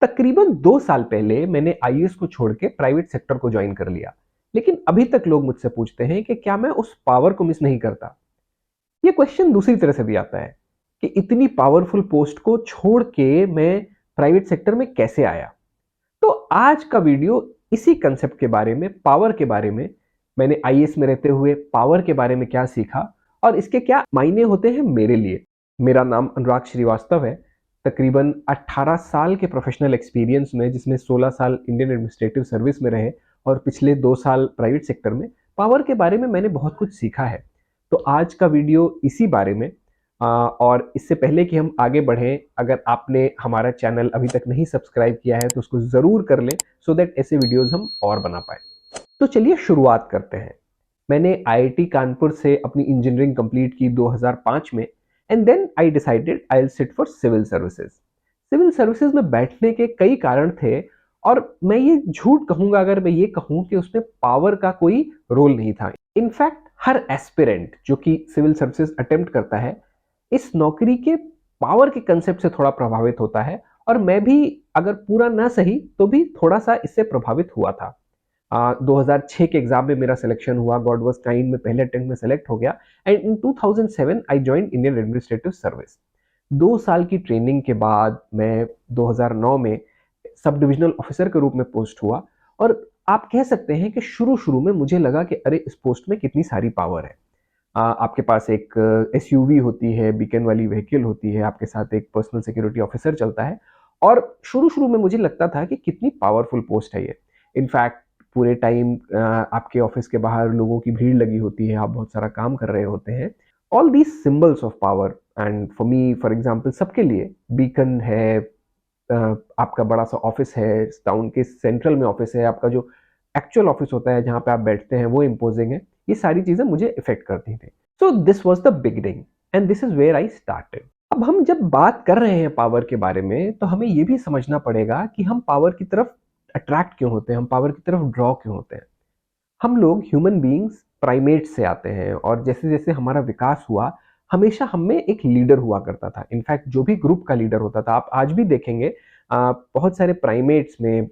तकरीबन 2 साल पहले मैंने आईएएस को छोड़ के प्राइवेट सेक्टर को जॉइन कर लिया। लेकिन अभी तक लोग मुझसे पूछते हैं कि क्या मैं उस पावर को मिस नहीं करता? ये क्वेश्चन दूसरी तरह से भी आता है कि इतनी पावरफुल पोस्ट को छोड़ के मैं प्राइवेट सेक्टर में कैसे आया? तो आज का वीडियो इसी कांसेप्ट के बारे में, पावर के बारे में, मैंने आईएएस में रहते हुए पावर के बारे में क्या सीखा और इसके क्या मायने होते हैं मेरे लिए। मेरा नाम अनुराग श्रीवास्तव है। तकरीबन 18 साल के प्रोफेशनल एक्सपीरियंस में, जिसमें 16 साल इंडियन एडमिनिस्ट्रेटिव सर्विस में रहे और पिछले 2 साल प्राइवेट सेक्टर में, पावर के बारे में मैंने बहुत कुछ सीखा है। तो आज का वीडियो इसी बारे में। और इससे पहले कि हम आगे बढ़ें, अगर आपने हमारा चैनल अभी तक नहीं सब्सक्राइब किया है तो उसको ज़रूर कर लें, सो दैट ऐसे वीडियोस हम और बना पाएँ। तो चलिए शुरुआत करते हैं। मैंने आईआईटी कानपुर से अपनी इंजीनियरिंग कंप्लीट की 2005 में, and then I decided I will sit for civil services. Civil services में बैठने के कई कारण थे, और मैं ये झूठ कहूंगा अगर मैं ये कहूं कि उसमें पावर का कोई रोल नहीं था। इनफैक्ट हर एस्पिरेंट जो कि सिविल सर्विसेज अटेम्प्ट करता है, इस नौकरी के पावर के कंसेप्ट से थोड़ा प्रभावित होता है, और मैं भी अगर पूरा ना सही तो भी थोड़ा सा इससे प्रभावित हुआ था। 2006 के एग्जाम में मेरा सिलेक्शन हुआ, गॉड वाज काइंड में पहले अटेम्प्ट में सेलेक्ट हो गया, and in 2007 I join Indian administrative service. 2 साल की ट्रेनिंग के बाद मैं 2009 में सब डिविजनल ऑफिसर के रूप में पोस्ट हुआ। और आप कह सकते हैं कि शुरू शुरू में मुझे लगा कि अरे इस पोस्ट में कितनी सारी पावर है। आपके पास एक एसयूवी होती है, बीकन वाली व्हीकल होती है, आपके साथ एक पर्सनल सिक्योरिटी ऑफिसर चलता है, और शुरू शुरू में मुझे लगता था कि कितनी पावरफुल पोस्ट है ये। इनफैक्ट पूरे टाइम आपके ऑफिस के बाहर लोगों की भीड़ लगी होती है, आप बहुत सारा काम कर रहे होते हैं। All these symbols of power, and for me for example सबके लिए बीकन है, आपका बड़ा सा ऑफिस है, टाउन के सेंट्रल में ऑफिस है, आपका जो एक्चुअल ऑफिस होता है जहाँ पे आप बैठते हैं वो इम्पोजिंग है, ये सारी चीजें मुझे इफेक्ट करती थी। So this was the beginning, and this is where I started. अब हम जब बात कर रहे हैं पावर के बारे में, तो हमें ये भी समझना पड़ेगा कि हम पावर की तरफ अट्रैक्ट क्यों होते हैं, हम पावर की तरफ ड्रॉ क्यों होते हैं। हम लोग ह्यूमन बीइंग्स प्राइमेट से आते हैं, और जैसे जैसे हमारा विकास हुआ, हमेशा हम में एक लीडर हुआ करता था। इनफैक्ट जो भी ग्रुप का लीडर होता था, आप आज भी देखेंगे बहुत सारे प्राइमेट्स में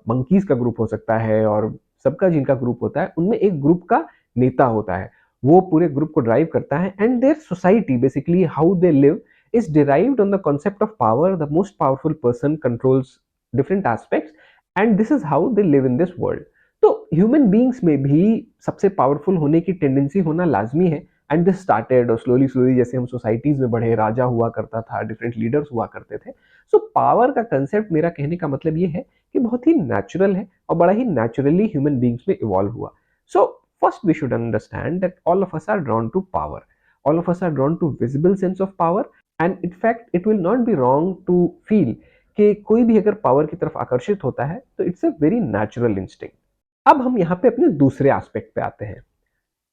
मंकीज का ग्रुप हो सकता है, और सबका जिनका ग्रुप होता है उनमें एक ग्रुप का नेता होता है। वो पूरे ग्रुप को ड्राइव करता है, and their society basically how they live is derived on the concept of power. The most powerful person controls different aspects, and this is how they live in this world. तो human beings में भी सबसे powerful होने की tendency होना लाजमी है, and this started, और स्लोली स्लोली जैसे हम सोसाइटीज में बढ़े, राजा हुआ करता था, डिफरेंट लीडर्स हुआ करते थे। सो पावर का कंसेप्ट, मेरा कहने का मतलब ये है कि बहुत ही नेचुरल है और बड़ा ही नेचुरली ह्यूमन बींग्स में इवॉल्व हुआ। So first we should understand that all of us are drawn to power, all of us are drawn to visible sense of power, and in fact it will not be wrong to feel कि कोई भी अगर power की तरफ आकर्षित होता है तो it's a very natural instinct. अब हम यहाँ पे अपने दूसरे एस्पेक्ट पे आते हैं।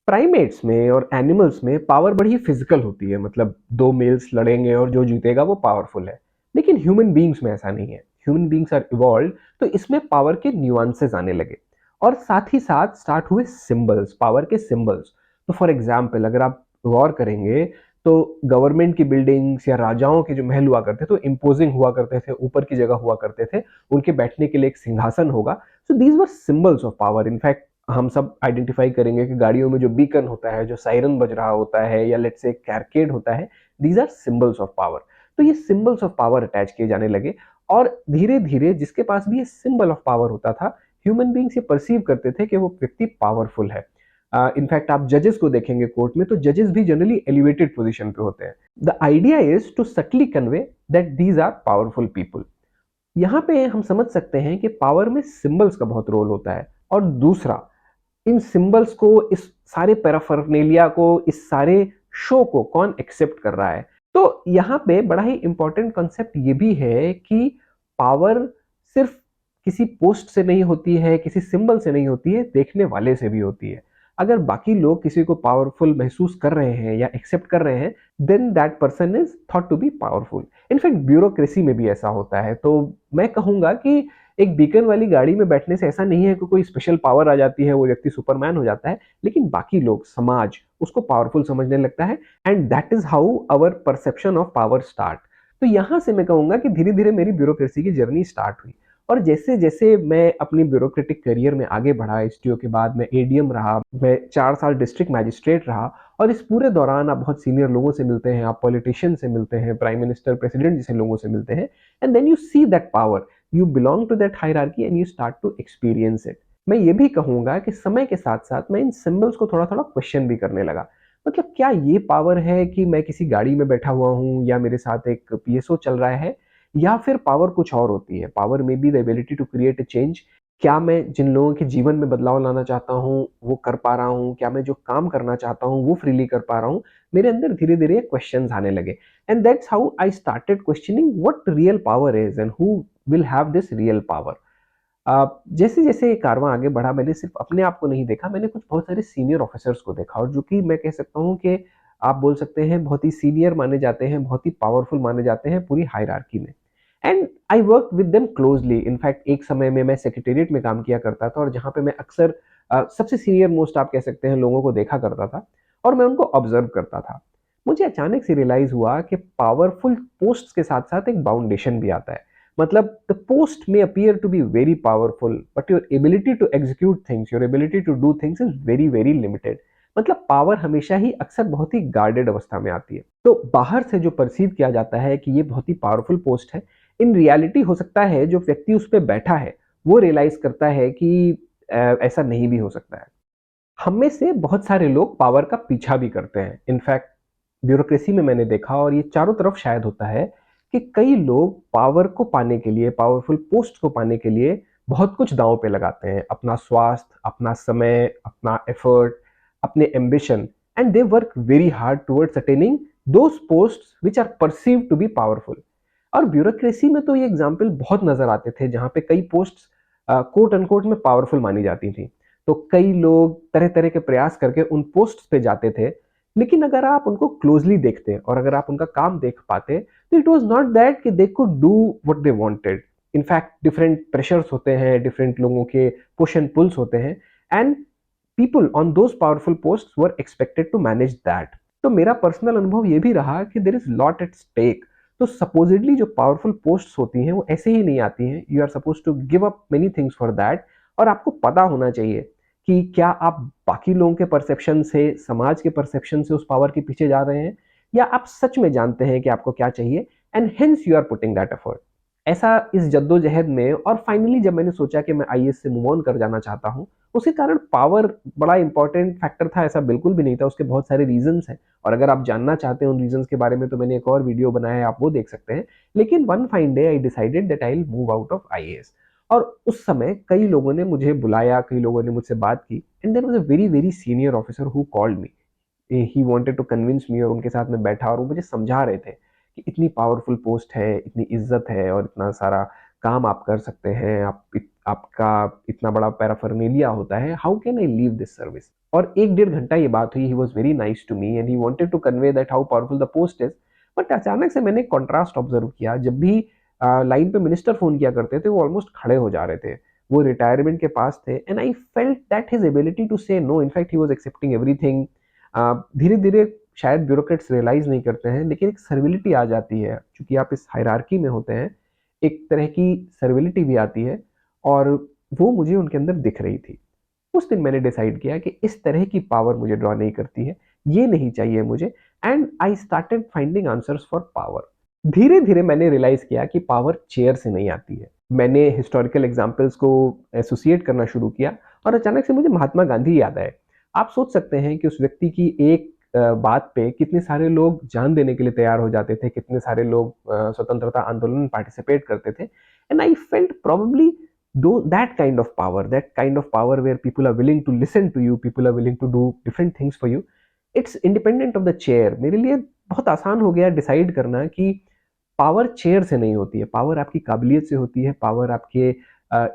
प्राइमेट्स में और एनिमल्स में पावर बड़ी फिजिकल होती है, मतलब दो मेल्स लड़ेंगे और जो जीतेगा वो पावरफुल है। लेकिन ह्यूमन बींग्स में ऐसा नहीं है। ह्यूमन बींग्स आर इवॉल्व, तो इसमें पावर के न्यूआंसेस आने लगे, और साथ ही साथ स्टार्ट हुए सिंबल्स, पावर के सिंबल्स। तो फॉर एग्जाम्पल अगर आप गौर करेंगे तो गवर्नमेंट की बिल्डिंग्स या राजाओं के जो महल हुआ करते थे तो इम्पोजिंग हुआ करते थे, ऊपर की जगह हुआ करते थे, उनके बैठने के लिए एक सिंहासन होगा। So these were symbols of power. In fact हम सब आइडेंटिफाई करेंगे कि गाड़ियों में जो बीकन होता है, जो सायरन बज रहा होता है, या लेट्स से कैरकेड होता है, these are symbols of power. तो ये सिंबल्स ऑफ पावर अटैच किए जाने लगे, और धीरे धीरे जिसके पास भी ये सिंबल ऑफ पावर होता था, ह्यूमन बींग्स ये परसीव करते थे कि वो व्यक्ति पावरफुल है। इनफैक्ट आप जजेस को देखेंगे कोर्ट में, तो जजेस भी जनरली एलिवेटेड पोजीशन पे होते हैं। The idea is to subtly convey that these are powerful people. यहाँ पे हम समझ सकते हैं कि पावर में सिंबल्स का बहुत रोल होता है। और दूसरा, इन सिंबल्स को, इस सारे पैराफर्नेलिया को, इस सारे शो को कौन एक्सेप्ट कर रहा है। तो यहाँ पे बड़ा ही इंपॉर्टेंट कॉन्सेप्ट ये भी है कि पावर सिर्फ किसी पोस्ट से नहीं होती है, किसी सिंबल से नहीं होती है, देखने वाले से भी होती है। अगर बाकी लोग किसी को पावरफुल महसूस कर रहे हैं या एक्सेप्ट कर रहे हैं, then that person is thought to be powerful. In fact bureaucracy में भी ऐसा होता है। तो मैं कहूंगा कि एक बीकन वाली गाड़ी में बैठने से ऐसा नहीं है कि कोई स्पेशल पावर आ जाती है, वो व्यक्ति सुपरमैन हो जाता है, लेकिन बाकी लोग, समाज उसको पावरफुल समझने लगता है, and that is how our perception of power start. तो यहाँ से मैं कहूँगा कि धीरे-धीरे मेरी ब्यूरोक्रेसी की जर्नी स्टार्ट हुई और जैसे-जैसे मैं अपनी ब्यूरोक्रेटिक करियर में आगे बढ़ा, एसटीओ के बाद मैं एडीएम रहा, मैं 4 साल डिस्ट्रिक्ट मैजिस्ट्रेट रहा और इस पूरे दौरान आप बहुत सीनियर लोगों से मिलते हैं, आप पॉलिटिशियन से मिलते हैं, प्राइम मिनिस्टर, प्रेसिडेंट जैसे लोगों से मिलते हैं and then you see that power, you belong to that hierarchy and you start to experience it. मैं ये भी कहूँगा कि समय के साथ-साथ मैं इन सिंबल्स को थोड़ा-थोड़ा क्वेश्चन भी करने लगा। मतलब क्या ये पावर है कि मैं किसी गाड़ी में बैठा हुआ हूँ या मेरे साथ एक पीएसओ चल रहा है या फिर पावर कुछ और होती है। Power may be the ability to create a change. क्या मैं जिन लोगों के जीवन में बदलाव लाना चाहता हूँ, वो कर पा रहा हूँ? क्या मैं जो काम करना चाहता हूँ, वो फ्रीली कर पा रहा हूँ? मेरे अंदर धीरे-धीरे क्वेश्चन्स आने लगे and that's how I started questioning what real power is and who will have this real power. जैसे-जैसे ये कारवां आगे बढ़ा, मैंने सिर्फ़ अपने आप को नहीं देखा, मैंने कुछ बहुत सारे सीनियर ऑफ़िसर्स को देखा और जो कि मैं कह सकता हूँ कि आप बोल सकते हैं बहुत ही सीनियर माने जाते हैं, बहुत ही पावरफुल माने जाते हैं पूरी हायरार्की में। And I worked with them closely. In fact एक समय में मैं सेक्रेटेरिएट में काम किया करता था और जहाँ पे मैं अक्सर सबसे सीनियर मोस्ट आप कह सकते हैं लोगों को देखा करता था और मैं उनको ऑब्ज़र्व करता था। मुझे अचानक से रियलाइज़ हुआ कि पावरफुल पोस्ट्स के साथ-साथ एक बाउंडेशन भी आता है। मतलब the post may appear to be very powerful but your ability to execute things, your ability to do things is very very limited। मतलब पावर हमेशा ही अक्सर बहुत ही गार्डेड अवस्था में आती है। तो बाहर से जो परसीव किया जाता है कि ये बहुत ही पावरफुल पोस्ट है, इन रियलिटी हो सकता है जो व्यक्ति उस पे बैठा है वो रियलाइज करता है कि ऐसा नहीं भी हो सकता है। हम में से बहुत सारे लोग पावर का पीछा भी करते हैं। इनफैक्ट ब्यूरोक्रेसी में मैंने देखा और ये चारों तरफ शायद होता है कि कई लोग पावर को पाने के लिए, पावरफुल पोस्ट को पाने के लिए बहुत कुछ दांव पे लगाते हैं। अपना स्वास्थ्य, अपना समय, अपना एफर्ट, अपने ambition and they work very hard towards attaining those posts which are perceived to be powerful. और ब्यूरोक्रेसी में तो ये एग्जाम्पल बहुत नजर आते थे जहां पे कई पोस्ट्स कोट अनकोट में पावरफुल मानी जाती थी। तो कई लोग तरह-तरह के प्रयास करके उन पोस्ट्स पे जाते थे, लेकिन अगर आप उनको क्लोज़ली देखते और अगर आप उनका काम देख पाते, तो इट वाज़ नॉट दैट कि they could do what they wanted. In fact different pressures होते हैं, डिफरेंट लोगों के पुश एंड पुल्स होते हैं and people on those powerful posts were expected to manage that. तो मेरा पर्सनल अनुभव ये भी रहा कि there is lot at stake. तो सपोज़िडली जो पावरफुल पोस्ट्स होती हैं, वो ऐसे ही नहीं आती हैं। You are supposed to give up many things for that और आपको पता होना चाहिए कि क्या आप बाकी लोगों के परसेप्शन से, समाज के परसेप्शन से उस पावर के पीछे जा रहे हैं या आप सच में जानते हैं कि आपको क्या चाहिए and hence you are putting that effort. ऐसा इस जद्दोजहद में और फाइनली जब मैंने सोचा कि मैं आईएएस से मूव ऑन कर जाना चाहता हूँ, उसके कारण पावर बड़ा इंपॉर्टेंट फैक्टर था ऐसा बिल्कुल भी नहीं था। उसके बहुत सारे रीजंस हैं और अगर आप जानना चाहते हैं उन रीजंस के बारे में तो मैंने एक और वीडियो बनाया है, आप वो देख सकते हैं। लेकिन one fine day I decided that I will move out of IAS और उस समय कई लोगों ने मुझे बुलाया, कई लोगों ने मुझसे बात की and there was a very very senior officer who called me. He wanted to convince me और उनके साथ मैं बैठा और वो मुझे समझा रहे थे कि इतनी पावरफुल पोस्ट है, इतनी इज्जत है और इतना सारा काम आप कर सकते हैं, आपका इतना बड़ा पैराफर्नेलिया होता है, how can I leave this service. और एक डेढ़ घंटा ये बात हुई। He was very nice to me and he wanted to convey that how powerful the post is. But अचानक से मैंने कॉन्ट्रास्ट ऑब्जर्व किया। जब भी लाइन पे मिनिस्टर फोन किया करते थे वो ऑलमोस्ट खड़े हो जा रहे थे, वो रिटायरमेंट के पास थे and I felt that his ability to say no, in fact he was accepting everything. धीरे धीरे शायद ब्यूरोक्रेट्स रियलाइज नहीं करते हैं लेकिन एक सर्विलिटी आ जाती है क्योंकि आप इस हायरार्की में होते हैं, एक तरह की सर्विलिटी भी आती है और वो मुझे उनके अंदर दिख रही थी। उस दिन मैंने डिसाइड किया कि इस तरह की पावर मुझे ड्रॉ नहीं करती है, ये नहीं चाहिए मुझे and I started finding answers for power. धीरे धीरे मैंने रियलाइज किया कि पावर चेयर से नहीं आती है। मैंने हिस्टोरिकल एग्जाम्पल्स को एसोसिएट करना शुरू किया और अचानक से मुझे महात्मा गांधी याद आए। आप सोच सकते हैं कि उस व्यक्ति की एक बात पे कितने सारे लोग जान देने के लिए तैयार हो जाते थे, कितने सारे लोग स्वतंत्रता आंदोलन में पार्टिसिपेट करते थे एंड आई फेल्ट प्रोबेबली दो that kind of power where people are willing to listen to you, people are willing to do different things for you, it's independent of the chair। मेरे लिए बहुत आसान हो गया decide करना कि power chair से नहीं होती है, पावर आपकी काबिलियत से होती है, पावर आपके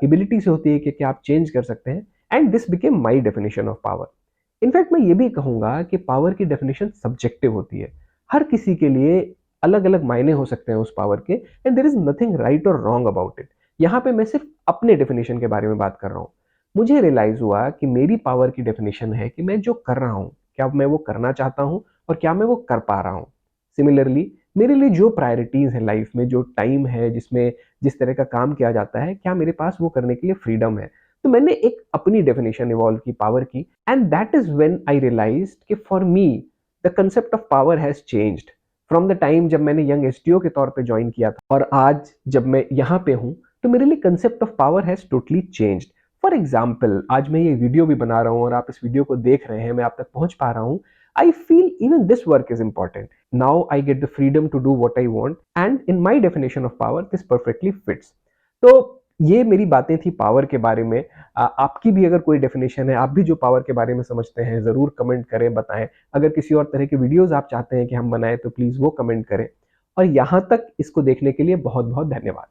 एबिलिटी से होती है कि क्या आप चेंज कर सकते हैं and this became my definition of power. In fact मैं ये भी कहूंगा कि पावर की डेफिनेशन सब्जेक्टिव होती है। हर किसी के लिए अलग अलग मायने हो सकते हैं उस पावर के and there is nothing right और रॉन्ग अबाउट इट। यहाँ पे मैं सिर्फ अपने डेफिनेशन के बारे में बात कर रहा हूँ। मुझे रियलाइज हुआ कि मेरी पावर की डेफिनेशन है कि मैं जो कर रहा हूँ क्या मैं वो करना चाहता हूँ और क्या मैं वो कर पा रहा हूँ। सिमिलरली मेरे लिए जो प्रायोरिटीज़ हैं लाइफ में, जो टाइम है जिसमें जिस तरह का काम किया जाता है, क्या मेरे पास वो करने के लिए फ्रीडम है? तो मैंने एक अपनी डेफिनेशन इवॉल्व की पावर की, and that is when I realised कि for me the concept of power has changed from the time जब मैंने यंग एसटीओ के तौर पे जॉइन किया था और आज जब मैं यहाँ पे हूँ, तो मेरे लिए concept of power has totally changed. For example, आज मैं ये वीडियो भी बना रहा हूँ और आप इस वीडियो को देख रहे हैं, मैं आप तक पहुँच पा रहा हूँ। I feel even this work is important. Now I get the freedom to do what I want, and in my definition of power, this perfectly fits. तो ये मेरी बातें थी पावर के बारे में। आपकी भी अगर कोई डेफिनेशन है, आप भी जो पावर के बारे में समझते हैं, ज़रूर कमेंट करें, बताएं। अगर किसी और तरह के वीडियोस आप चाहते हैं कि हम बनाएं, तो प्लीज़ वो कमेंट करें। और यहाँ तक इसको देखने के लिए बहुत बहुत धन्यवाद।